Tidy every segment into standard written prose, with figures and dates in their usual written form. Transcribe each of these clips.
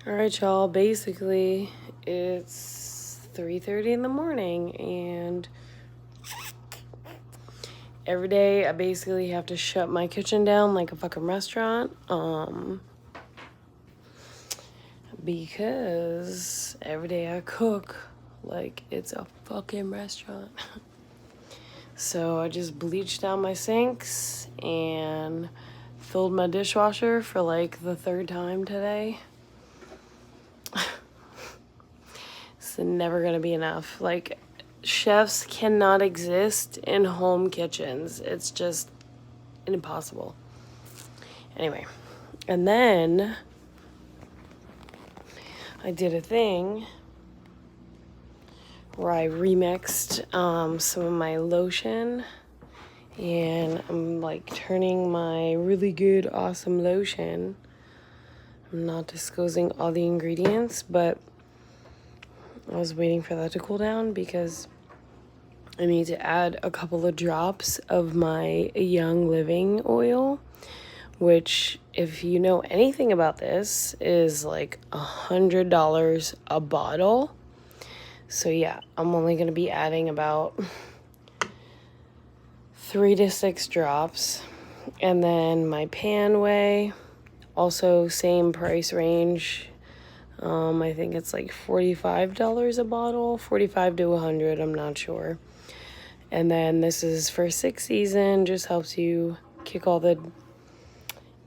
Alright, y'all, basically it's 3:30 in the morning, and every day I basically have to shut my kitchen down like a fucking restaurant, because every day I cook like it's a fucking restaurant. So I just bleached down my sinks and filled my dishwasher for like the third time today. It's never gonna be enough. Like, chefs cannot exist in home kitchens. It's just impossible. Anyway, and then I did a thing where I remixed some of my lotion, and I'm like turning my really good, awesome lotion. I'm not disclosing all the ingredients, but I was waiting for that to cool down because I need to add a couple of drops of my Young Living oil, which, if you know anything about this, is like $100 a bottle. So yeah, I'm only going to be adding about 3 to 6 drops. And then my Panway, also same price range. I think it's like $45 a bottle, 45 to 100, I'm not sure. And then this is for 6 season, just helps you kick all the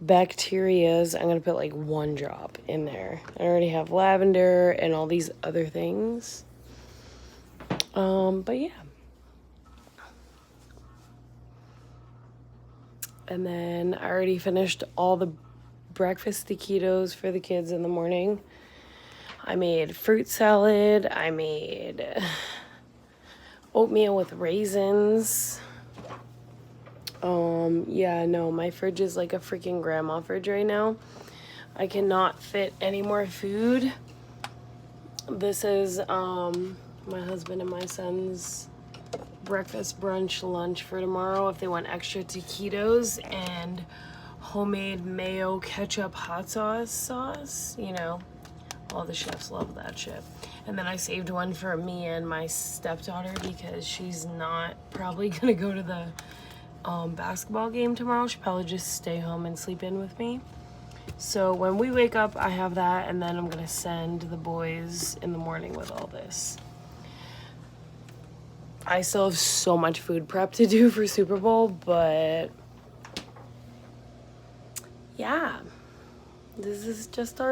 bacterias. I'm gonna put like 1 drop in there. I already have lavender and all these other things. But yeah. And then I already finished all the breakfast taquitos for the kids in the morning. I made fruit salad. I made oatmeal with raisins. Yeah, no, my fridge is like a freaking grandma fridge right now. I cannot fit any more food. This is my husband and my son's breakfast, brunch, lunch for tomorrow if they want extra taquitos and homemade mayo ketchup hot sauce, you know. All the chefs love that shit. And then I saved one for me and my stepdaughter because she's not probably gonna go to the basketball game tomorrow. She'll probably just stay home and sleep in with me. So when we wake up, I have that, and then I'm gonna send the boys in the morning with all this. I still have so much food prep to do for Super Bowl, but yeah, this is just our